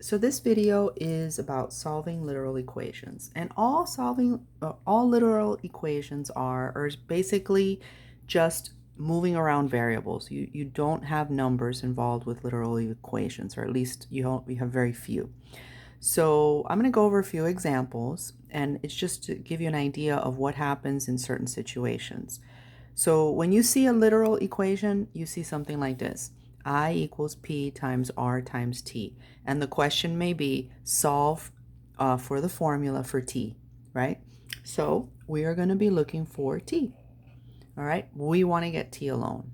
So this video is about solving literal equations, and all literal equations are basically just moving around variables. You don't have numbers involved with literal equations, or at least you have very few. So I'm going to go over a few examples, and it's just to give you an idea of what happens in certain situations. So when you see a literal equation, you see something like this. I equals P times R times T. And the question may be solve for the formula for T, right? So we are going to be looking for T, all right? We want to get T alone.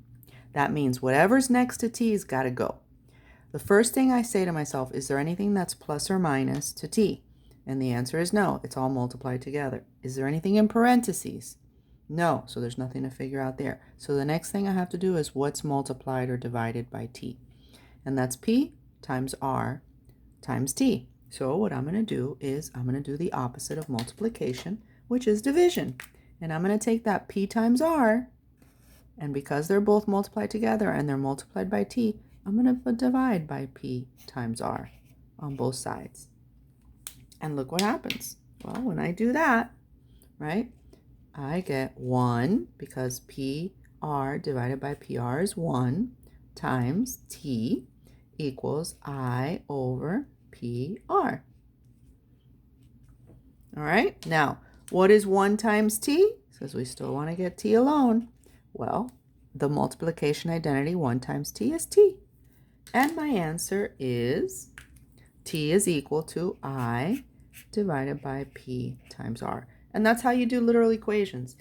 That means whatever's next to T has got to go. The first thing I say to myself, is there anything that's plus or minus to T? And the answer is no, it's all multiplied together. Is there anything in parentheses? No, so there's nothing to figure out there. So the next thing I have to do is what's multiplied or divided by T. And that's P times R times T. So what I'm going to do is I'm going to do the opposite of multiplication, which is division. And I'm going to take that P times R, and because they're both multiplied together and they're multiplied by T, I'm going to divide by P times R on both sides. And look what happens. Well, when I do that, right, I get 1, because PR divided by PR is 1, times T equals I over PR. All right, now what is 1 times T? Because we still want to get T alone. Well, the multiplication identity 1 times T is T. And my answer is T is equal to I divided by P times R. And that's how you do literal equations.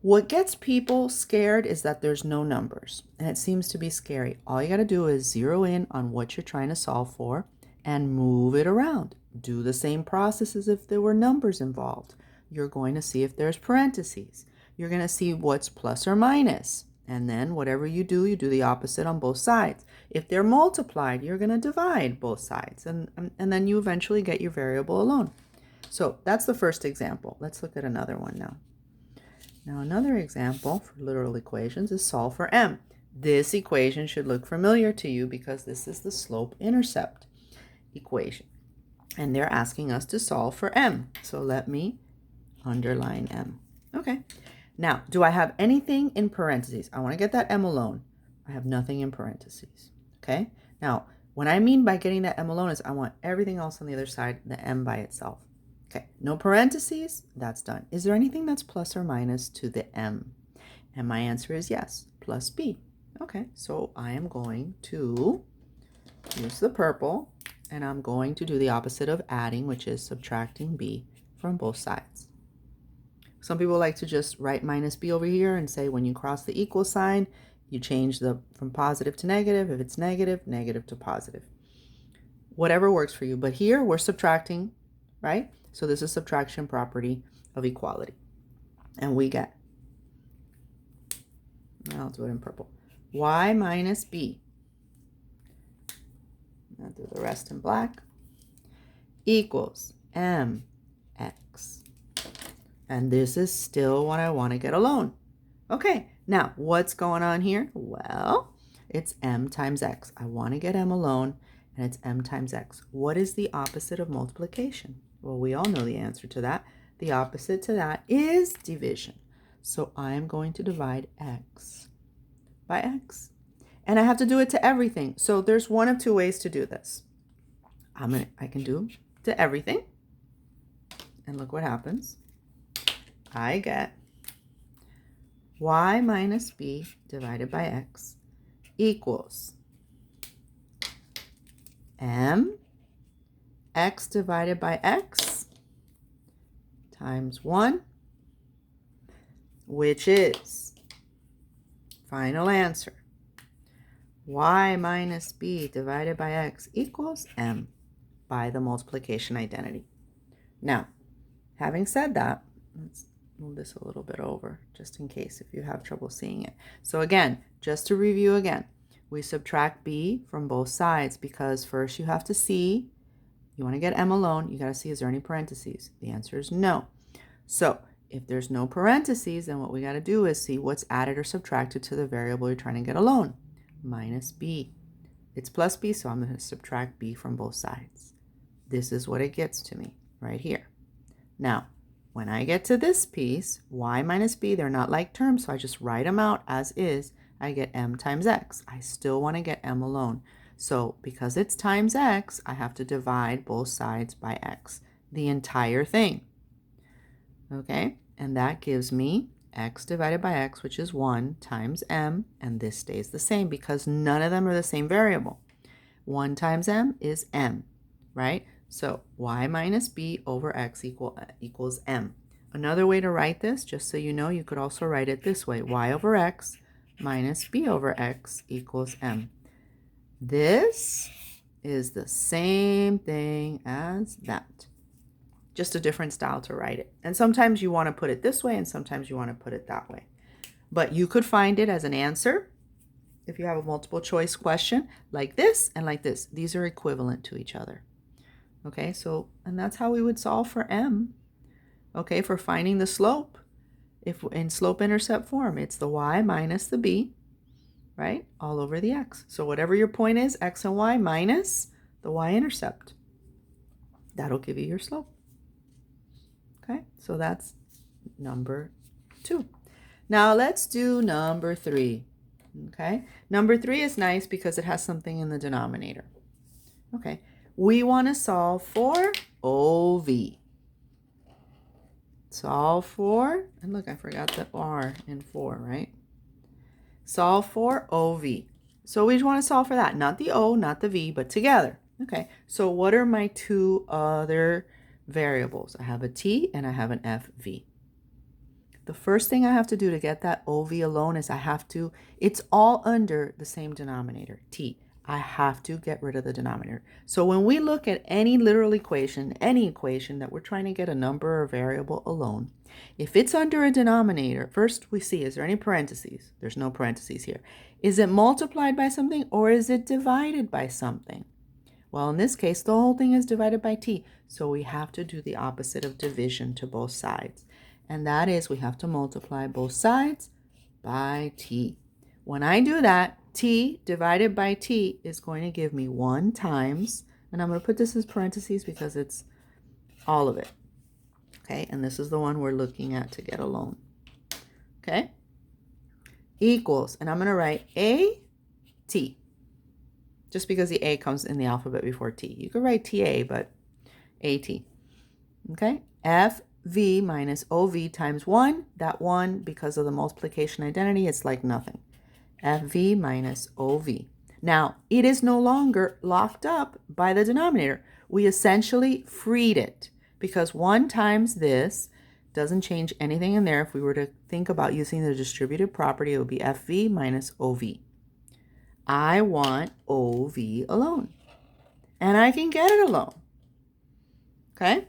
What gets people scared is that there's no numbers, and it seems to be scary. All you got to do is zero in on what you're trying to solve for and move it around. Do the same process as if there were numbers involved. You're going to see if there's parentheses. You're going to see what's plus or minus. And then whatever you do the opposite on both sides. If they're multiplied, you're going to divide both sides. And then you eventually get your variable alone. So that's the first example. Let's look at another one now. Now another example for literal equations is solve for m. This equation should look familiar to you because this is the slope-intercept equation. And they're asking us to solve for m. So let me underline m. Okay. Now, do I have anything in parentheses? I want to get that m alone. I have nothing in parentheses. Okay. Now, what I mean by getting that m alone is I want everything else on the other side, the m by itself. Okay, no parentheses, that's done. Is there anything that's plus or minus to the m? And my answer is yes, plus b. Okay, so I am going to use the purple, and I'm going to do the opposite of adding, which is subtracting b from both sides. Some people like to just write minus b over here and say when you cross the equal sign, you change from positive to negative. If it's negative, negative to positive. Whatever works for you. But here we're subtracting, right? So this is subtraction property of equality. And we get, I'll do it in purple, y minus b, I'll do the rest in black, equals mx. And this is still what I want to get alone. Okay, now what's going on here? Well, it's m times x. I want to get m alone, and it's m times x. What is the opposite of multiplication? Well, we all know the answer to that. The opposite to that is division. So I am going to divide x by x. And I have to do it to everything. So there's one of two ways to do this. I can do to everything. And look what happens. I get y minus b divided by x equals m x divided by x times 1, which is, final answer, y minus b divided by x equals m by the multiplication identity. Now, having said that, let's move this a little bit over just in case if you have trouble seeing it. So again, just to review again, we subtract b from both sides because first you have to see, you want to get m alone, you got to see is there any parentheses. The answer is no. So if there's no parentheses, then what we got to do is see what's added or subtracted to the variable you're trying to get alone. Minus b. It's plus b, so I'm going to subtract b from both sides. This is what it gets to me right here. Now, when I get to this piece, y minus b, they're not like terms, so I just write them out as is. I get m times x. I still want to get m alone. So because it's times x, I have to divide both sides by x, the entire thing. Okay, and that gives me x divided by x, which is 1 times m, and this stays the same because none of them are the same variable. 1 times m is m, right? So y minus b over x equals m. Another way to write this, just so you know, you could also write it this way. Y over x minus b over x equals m. This is the same thing as that. Just a different style to write it. And sometimes you want to put it this way and sometimes you want to put it that way. But you could find it as an answer if you have a multiple choice question like this and like this. These are equivalent to each other. Okay, so, and that's how we would solve for m. Okay, for finding the slope. If in slope-intercept form, it's the y minus the b, right, all over the x. So whatever your point is, x and y minus the y-intercept. That'll give you your slope. Okay, so that's number 2. Now let's do number 3. Okay, number 3 is nice because it has something in the denominator. Okay, we want to solve for OV. Solve for, and look, I forgot the R in 4, right? Solve for OV. So we want to solve for that, not the O, not the V, but together. Okay, so what are my 2 other variables? I have a T and I have an FV. The first thing I have to do to get that OV alone is it's all under the same denominator, T. I have to get rid of the denominator. So when we look at any literal equation, any equation that we're trying to get a number or variable alone, if it's under a denominator, first we see, is there any parentheses? There's no parentheses here. Is it multiplied by something or is it divided by something? Well, in this case, the whole thing is divided by t, so we have to do the opposite of division to both sides. And that is we have to multiply both sides by t. When I do that, t divided by t is going to give me 1 times, and I'm going to put this as parentheses because it's all of it. Okay, and this is the one we're looking at to get alone. Okay, equals, and I'm going to write a t. Just because the A comes in the alphabet before T. You could write TA, but AT. Okay? FV minus OV times 1. That 1, because of the multiplication identity, it's like nothing. FV minus OV. Now, it is no longer locked up by the denominator. We essentially freed it because 1 times this doesn't change anything in there. If we were to think about using the distributive property, it would be FV minus OV. I want OV alone. And I can get it alone. Okay?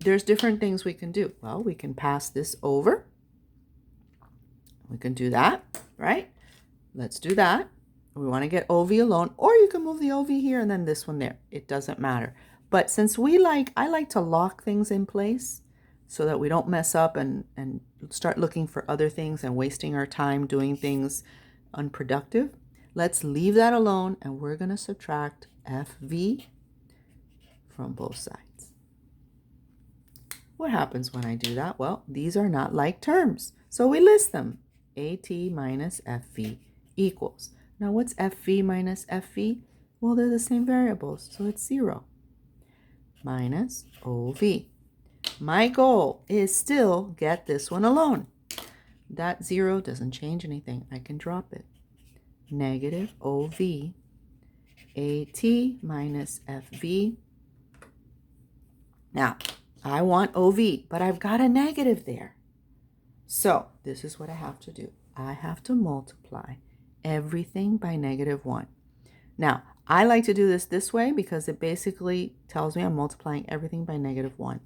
There's different things we can do. Well, we can pass this over. We can do that, right? Let's do that. We want to get OV alone, or you can move the OV here and then this one there. It doesn't matter. But since I like to lock things in place so that we don't mess up and start looking for other things and wasting our time doing things unproductive, let's leave that alone, and we're going to subtract FV from both sides. What happens when I do that? Well, these are not like terms, so we list them. AT minus FV equals. Now, what's FV minus FV? Well, they're the same variables, so it's 0. Minus OV. My goal is still get this one alone. That 0 doesn't change anything. I can drop it. Negative OV AT minus FV. Now, I want OV, but I've got a negative there. So this is what I have to do. I have to multiply everything by -1. Now, I like to do this way because it basically tells me I'm multiplying everything by -1.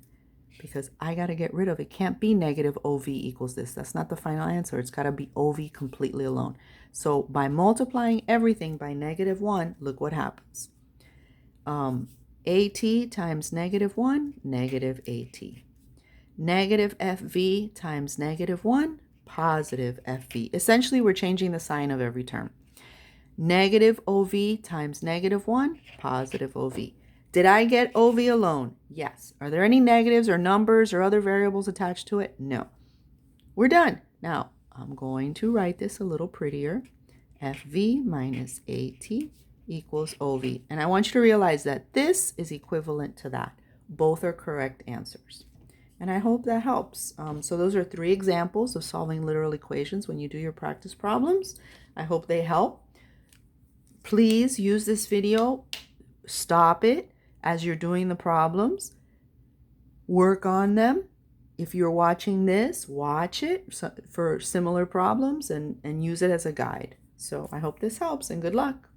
Because I got to get rid of it. Can't be negative OV equals this. That's not the final answer. It's got to be OV completely alone. So by multiplying everything by -1, look what happens. AT times -1, negative AT. Negative FV times -1, positive FV. Essentially, we're changing the sign of every term. Negative OV times negative 1, positive OV. Did I get OV alone? Yes. Are there any negatives or numbers or other variables attached to it? No. We're done. Now, I'm going to write this a little prettier. FV minus AT equals OV. And I want you to realize that this is equivalent to that. Both are correct answers. And I hope that helps. So those are 3 examples of solving literal equations when you do your practice problems. I hope they help. Please use this video. Stop it as you're doing the problems. Work on them. If you're watching this, watch it for similar problems and use it as a guide. So I hope this helps and good luck.